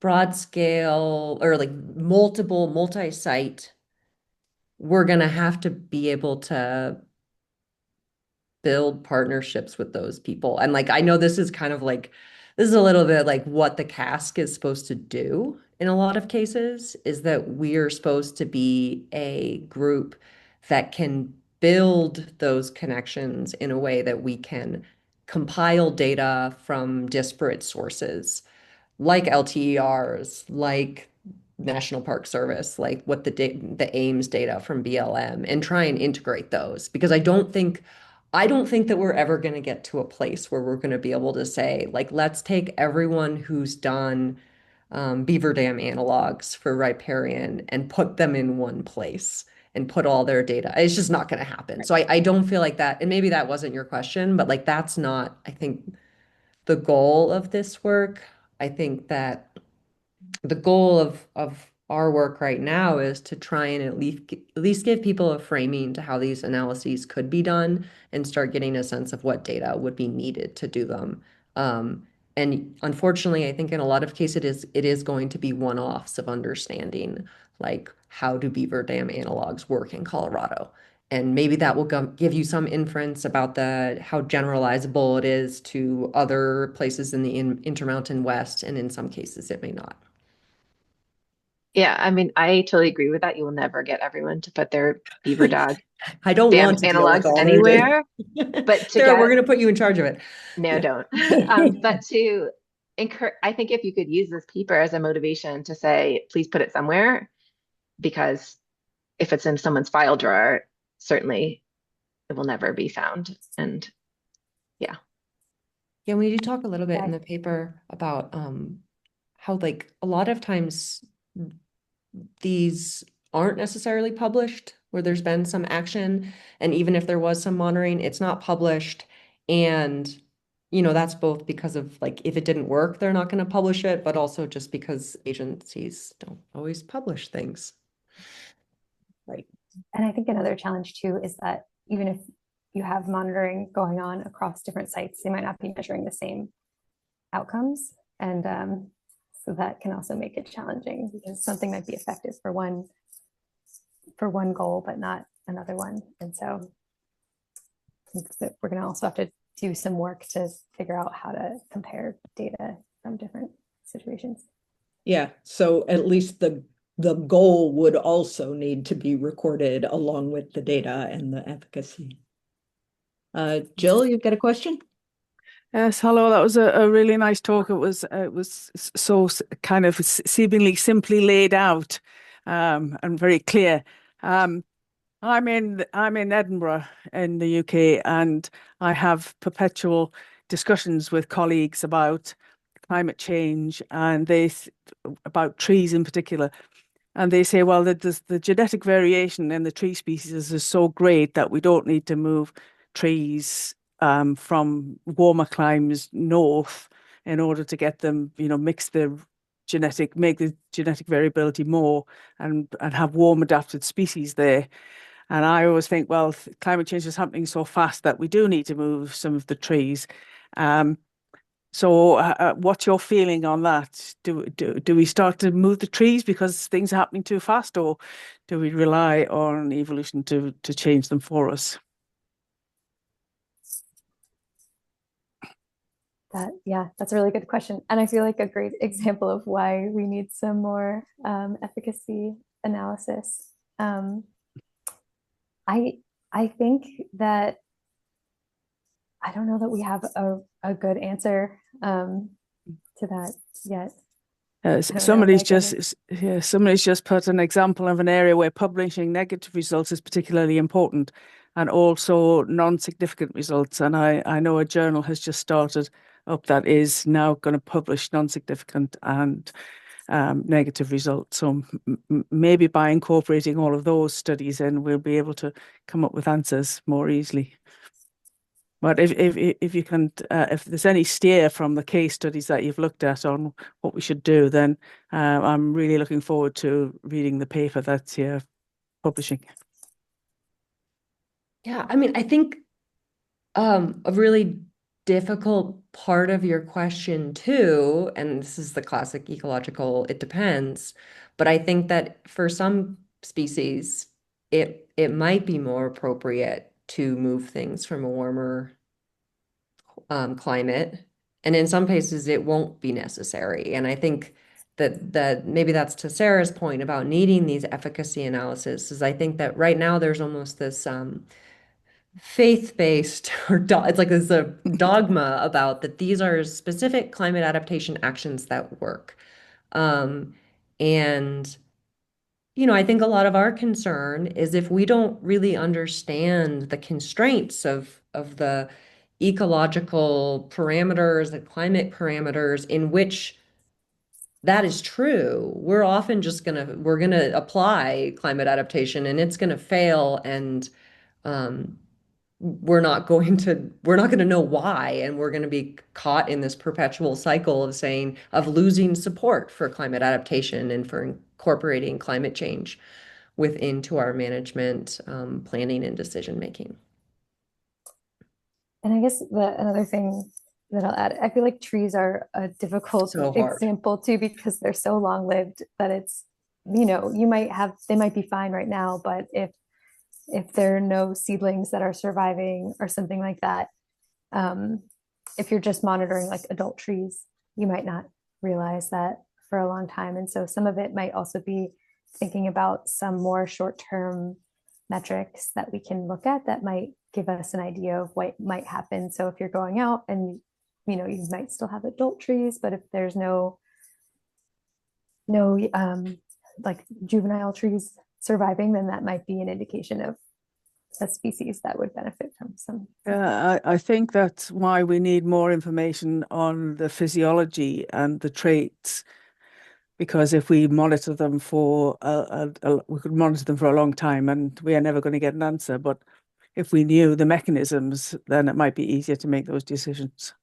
broad scale or like multiple multi-site, we're going to have to be able to build partnerships with those people. And like I know this is kind of like this is a little bit like what the cask is supposed to do in a lot of cases is that we're supposed to be a group that can build those connections in a way that we can compile data from disparate sources like LTERs, like National Park Service, like what the Ames data from BLM, and try and integrate those because I don't think I don't think that we're ever going to get to a place where we're going to be able to say, like, let's take everyone who's done beaver dam analogs for riparian and put them in one place and put all their data. It's just not going to happen. So I don't feel like that, and maybe that wasn't your question, but like that's not, I think, the goal of this work. I think that the goal of our work right now is to try and at least give people a framing to how these analyses could be done and start getting a sense of what data would be needed to do them. And unfortunately, I think in a lot of cases it is going to be one-offs of understanding like how do beaver dam analogs work in Colorado. And maybe that will give you some inference about the how generalizable it is to other places in the Intermountain West, and in some cases it may not. Yeah, I mean, I totally agree with that. You will never get everyone to put their beaver dog I don't dam want to deal with analogs all their data. anywhere, but to Sarah, we're get, going to put you in charge of it. no, Yeah. don't. But to encourage, I think if you could use this paper as a motivation to say, please put it somewhere, because if it's in someone's file drawer, certainly it will never be found. And yeah. Yeah, we do talk a little bit in Yeah. the paper about how like a lot of times these aren't necessarily published, where there's been some action, and even if there was some monitoring, it's not published. And that's both because of like if it didn't work, they're not going to publish it, but also just because agencies don't always publish things. Right. And I think another challenge too is that even if you have monitoring going on across different sites, they might not be measuring the same outcomes. And so that can also make it challenging because something might be effective for one goal, but not another one. And so I think that we're going to also have to do some work to figure out how to compare data from different situations. Yeah, so at least the goal would also need to be recorded along with the data and the efficacy. Jill, you've got a question? Yes, hello. That was a really nice talk. It was so kind of seemingly simply laid out, and very clear. I'm in Edinburgh in the UK, and I have perpetual discussions with colleagues about climate change and about trees in particular. And they say, well, the genetic variation in the tree species is so great that we don't need to move trees from warmer climes north in order to get them, make the genetic variability more and have warm adapted species there. And I always think, well, climate change is happening so fast that we do need to move some of the trees. Um, so, what's your feeling on that? Do we start to move the trees because things are happening too fast, or do we rely on evolution to change them for us? That's a really good question. And I feel like a great example of why we need some more efficacy analysis. I I think that I don't know that we have a good answer to that yet. Somebody's just put an example of an area where publishing negative results is particularly important, and also non-significant results. And I know a journal has just started up that is now going to publish non-significant and negative results. So maybe by incorporating all of those studies in, we'll be able to come up with answers more easily. But if you can, if there's any steer from the case studies that you've looked at on what we should do, then I'm really looking forward to reading the paper that you're publishing. Yeah, I mean, I think a really difficult part of your question too, and this is the classic ecological, it depends, but I think that for some species, it might be more appropriate to move things from a warmer climate, and in some cases it won't be necessary. And I think that maybe that's to Sarah's point about needing these efficacy analysis, is I think that right now there's almost this faith-based it's like there's a dogma about that these are specific climate adaptation actions that work. And I think a lot of our concern is if we don't really understand the constraints of the ecological parameters, the climate parameters in which that is true, we're often just we're gonna apply climate adaptation and it's gonna fail, and we're not going to know why, and we're going to be caught in this perpetual cycle of losing support for climate adaptation and for incorporating climate change into our management, planning, and decision making. And I guess another thing that I'll add, I feel like trees are a difficult So hard. example too, because they're so long lived that it's, they might be fine right now, but if there are no seedlings that are surviving or something like that, if you're just monitoring like adult trees, you might not realize that for a long time. And so some of it might also be thinking about some more short-term metrics that we can look at that might give us an idea of what might happen. So if you're going out and you might still have adult trees, but if there's no like juvenile trees surviving, then that might be an indication of a species that would benefit from some. I think that's why we need more information on the physiology and the traits, because if we monitor them for we could monitor them for a long time and we are never going to get an answer. But if we knew the mechanisms, then it might be easier to make those decisions.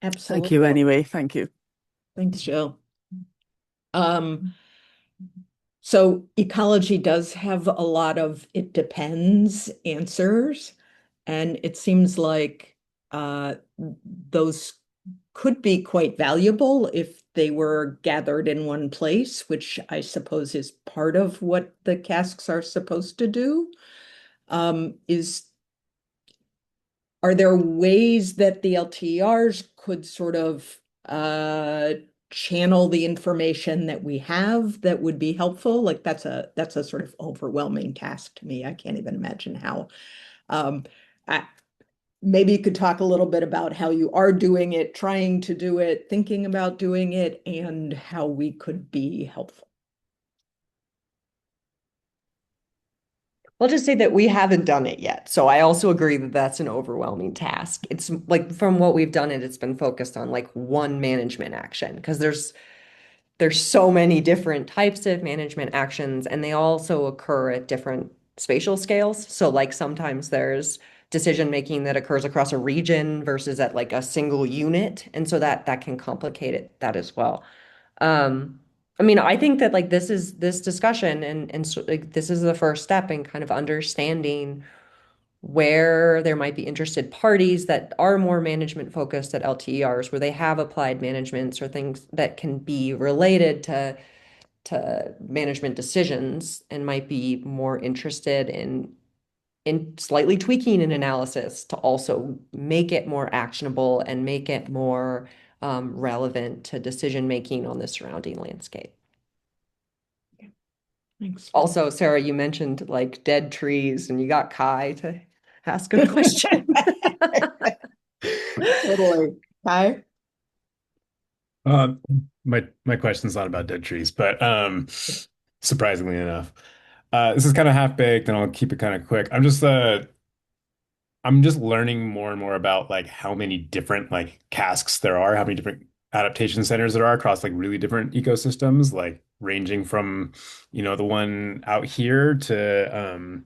Absolutely. Thank you anyway. Thank you. Thanks, Jill. So ecology does have a lot of it depends answers, and it seems like those could be quite valuable if they were gathered in one place, which I suppose is part of what the casks are supposed to do. Are there ways that the LTERs could sort of channel the information that we have that would be helpful? Like that's a sort of overwhelming task to me. I can't even imagine how. Maybe you could talk a little bit about how you are doing it, trying to do it, thinking about doing it, and how we could be helpful. I'll just say that we haven't done it yet. So I also agree that that's an overwhelming task. It's like from what we've done, it's been focused on like one management action, because there's so many different types of management actions, and they also occur at different spatial scales. So like sometimes there's decision making that occurs across a region versus at like a single unit. And so that can complicate that as well. I mean, I think that like this discussion and so, like this is the first step in kind of understanding where there might be interested parties that are more management focused at LTERs, where they have applied managements or things that can be related to management decisions and might be more interested in slightly tweaking an analysis to also make it more actionable and make it more relevant to decision making on the surrounding landscape. Thanks. Also, Sarah, you mentioned like dead trees, and you got Kai to ask a question. Totally. Kai? My question's not about dead trees, but surprisingly enough, this is kind of half-baked, and I'll keep it kind of quick. I'm just learning more and more about like how many different like casks there are, how many different adaptation centers there are across like really different ecosystems, like ranging from, the one out here to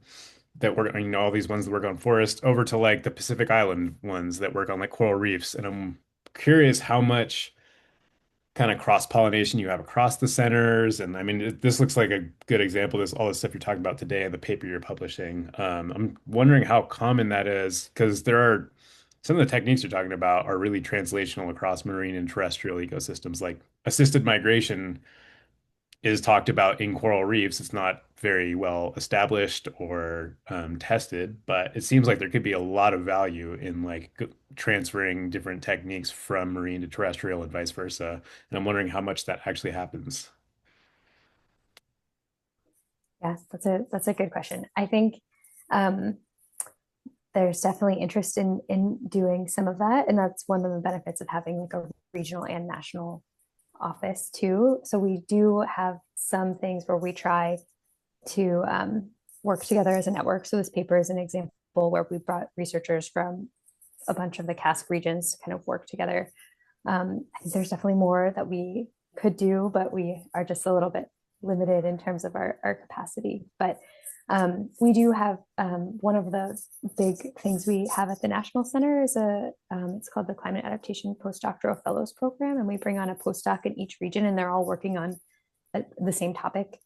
that work, all these ones that work on forest over to like the Pacific Island ones that work on like coral reefs. And I'm curious how much kind of cross-pollination you have across the centers. And I mean, this looks like a good example of this, all the stuff you're talking about today and the paper you're publishing. I'm wondering how common that is, because there are some of the techniques you're talking about are really translational across marine and terrestrial ecosystems. Like assisted migration is talked about in coral reefs. It's not very well established or tested, but it seems like there could be a lot of value in like transferring different techniques from marine to terrestrial and vice versa. And I'm wondering how much that actually happens. Yes, that's a good question. I think there's definitely interest in doing some of that, and that's one of the benefits of having like a regional and national office too. So we do have some things where we try to work together as a network. So this paper is an example where we brought researchers from a bunch of the CASC regions to kind of work together. I think there's definitely more that we could do, but we are just a little bit limited in terms of our capacity. But we do have one of the big things we have at the National Center is it's called the Climate Adaptation Postdoctoral Fellows Program, and we bring on a postdoc in each region, and they're all working on the same topic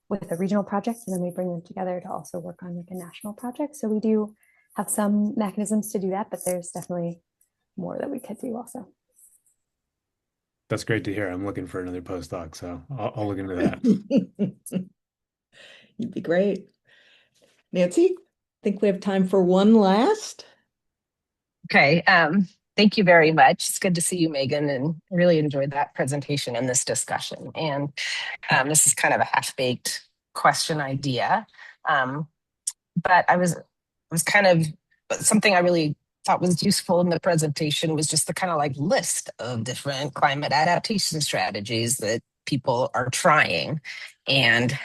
with a regional project, and then we bring them together to also work on like a national project. So we do have some mechanisms to do that, but there's definitely more that we could do also. That's great to hear. I'm looking for another postdoc, so I'll look into that. You'd be great. Nancy, I think we have time for one last. Okay. Thank you very much. It's good to see you, Meagan, and really enjoyed that presentation and this discussion. And this is kind of a half-baked question idea. But I was kind of, something I really thought was useful in the presentation was just the kind of like list of different climate adaptation strategies that people are trying. And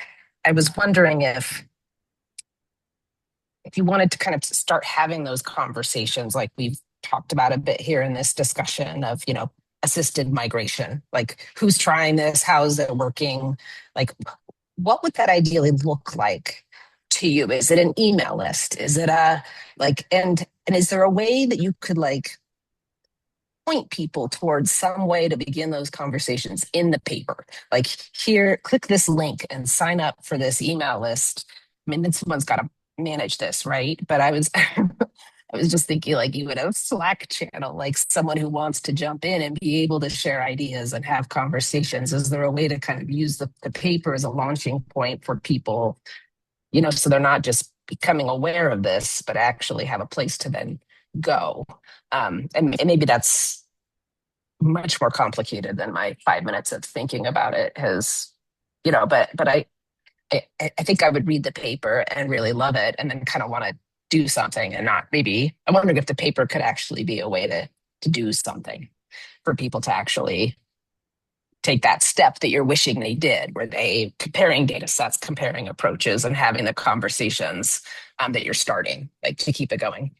I was wondering if you wanted to kind of start having those conversations like we've talked about a bit here in this discussion of, assisted migration, like who's trying this, how is it working, like what would that ideally look like to you? Is it an email list? Is it and is there a way that you could like point people towards some way to begin those conversations in the paper? Like here, click this link and sign up for this email list. I mean, then someone's got to manage this, right? But I was I was just thinking like you would have a Slack channel, like someone who wants to jump in and be able to share ideas and have conversations. Is there a way to kind of use the paper as a launching point for people, so they're not just becoming aware of this, but actually have a place to then go? And maybe that's much more complicated than my 5 minutes of thinking about it has, but I think I would read the paper and really love it and then kind of want to do something and not maybe, I'm wondering if the paper could actually be a way to do something for people to actually take that step that you're wishing they did, where they comparing data sets, comparing approaches, and having the conversations that you're starting, like to keep it going.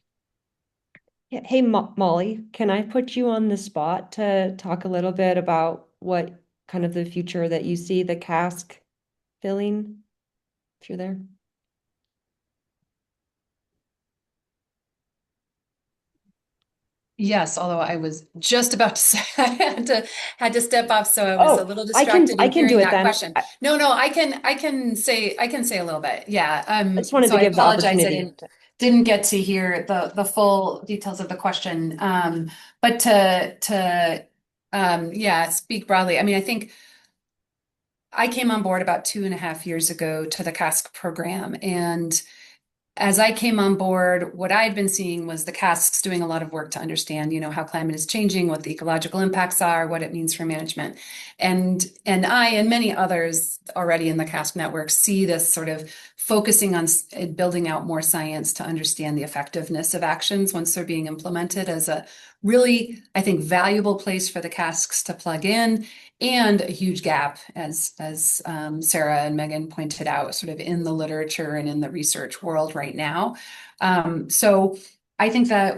Yeah. Hey, Molly, can I put you on the spot to talk a little bit about what kind of the future that you see the CASC filling, if you're there? Yes, although I was just about to say I had to step off, so I was a little distracted I in can do hearing it that then. question. No, I can say a little bit. Yeah. I just wanted So to I give the apologize. I opportunity. didn't get to hear the full details of the question. But to speak broadly. I mean, I think I came on board about 2.5 years ago to the CASC program, and as I came on board, what I'd been seeing was the CASCs doing a lot of work to understand, how climate is changing, what the ecological impacts are, what it means for management. And I and many others already in the CASC network see this sort of focusing on building out more science to understand the effectiveness of actions once they're being implemented as a really, I think, valuable place for the CASCs to plug in, and a huge gap, as Sarah and Meagan pointed out, sort of in the literature and in the research world right now. So I think that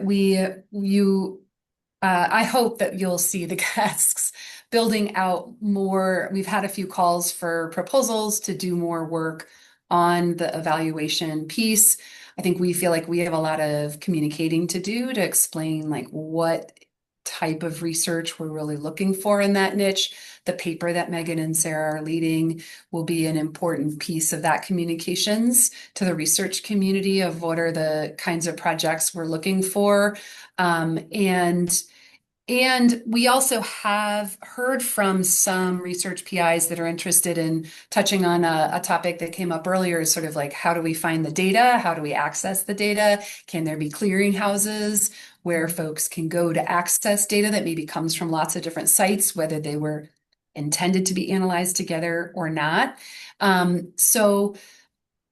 I hope that you'll see the CASCs building out more. We've had a few calls for proposals to do more work on the evaluation piece. I think we feel like we have a lot of communicating to do to explain like what type of research we're really looking for in that niche. The paper that Meagan and Sarah are leading will be an important piece of that communications to the research community of what are the kinds of projects we're looking for. And we also have heard from some research PIs that are interested in touching on a topic that came up earlier, is sort of like, how do we find the data? How do we access the data? Can there be clearinghouses where folks can go to access data that maybe comes from lots of different sites, whether they were intended to be analyzed together or not? So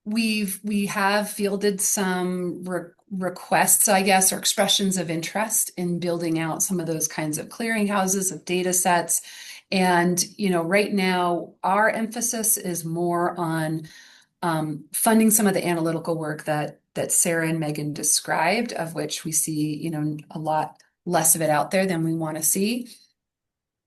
we have fielded some requests, I guess, or expressions of interest in building out some of those kinds of clearinghouses of data sets. And, right now our emphasis is more on funding some of the analytical work that that Sarah and Megan described, of which we see, you know, a lot less of it out there than we want to see.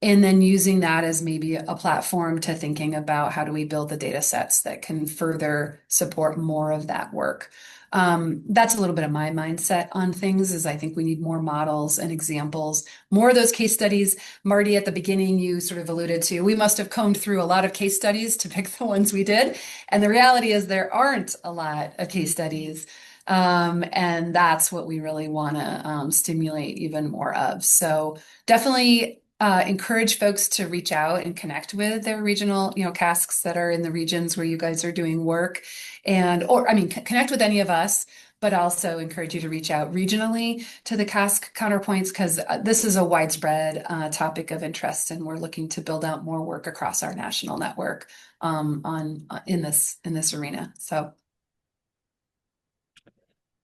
And then using that as maybe a platform to thinking about how do we build the data sets that can further support more of that work. That's a little bit of my mindset on things, is I think we need more models and examples, more of those case studies. Marty, at the beginning, you sort of alluded to, we must have combed through a lot of case studies to pick the ones we did. And the reality is there aren't a lot of case studies. And that's what we really want to stimulate even more of. So definitely encourage folks to reach out and connect with their regional, you know, CASCs that are in the regions where you guys are doing work, and, or I mean, connect with any of us, but also encourage you to reach out regionally to the CASC counterpoints, because this is a widespread topic of interest, and we're looking to build out more work across our national network in this arena. So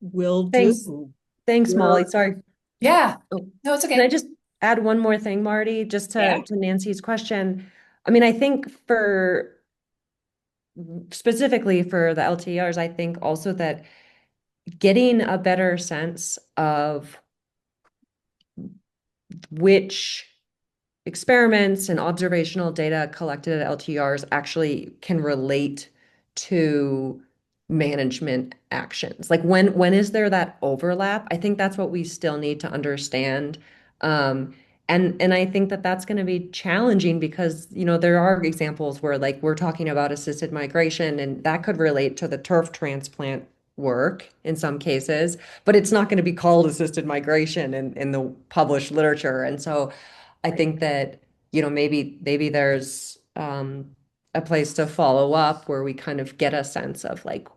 Will do. Thanks. Thanks, Molly. Sorry. yeah, Oh, no, it's Can I okay. just add one more thing, Marty, just Yeah. to Nancy's question? I mean, I think specifically for the LTERs, I think also that getting a better sense of which experiments and observational data collected at LTRs actually can relate to management actions. Like when is there that overlap? I think that's what we still need to understand. And I think that that's going to be challenging because, you know, there are examples where like we're talking about assisted migration and that could relate to the turf transplant work in some cases, but it's not going to be called assisted migration in the published literature. And so I think that, you know, maybe there's a place to follow up where we kind of get a sense of like,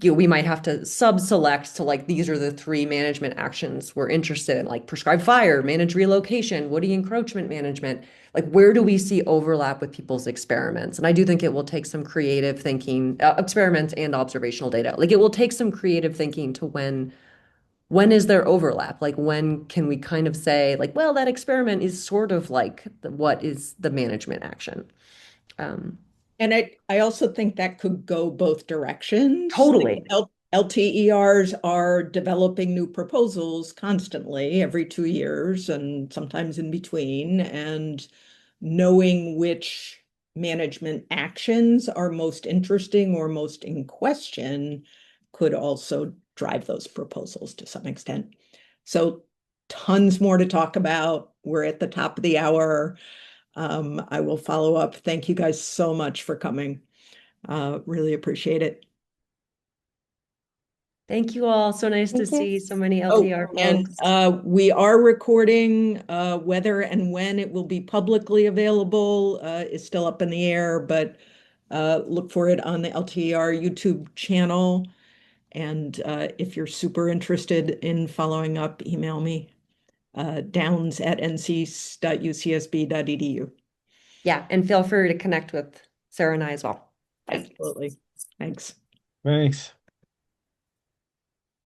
you know, we might have to sub-select to like, these are the 3 management actions we're interested in, like prescribe fire, manage relocation, woody encroachment management. Like, where do we see overlap with people's experiments? And I do think it will take some creative thinking, experiments and observational data. Like, it will take some creative thinking to when is there overlap? Like, when can we kind of say, like, well, that experiment is sort of like what is the management action? And I also think that could go both directions. Totally. Like LTERs are developing new proposals constantly, every 2 years and sometimes in between. And knowing which management actions are most interesting or most in question could also drive those proposals to some extent. So tons more to talk about. We're at the top of the hour. I will follow up. Thank you guys so much for coming. Really appreciate it. Thank you all. So nice to Thank you. see so many Oh, LTR and folks. we are recording. Whether and when it will be publicly available is still up in the air, but look for it on the LTR YouTube channel. And if you're super interested in following up, email me, downs@nc.ucsb.edu. Yeah, and feel free to connect with Sarah and I as well. Bye. Absolutely. Thanks. Thanks.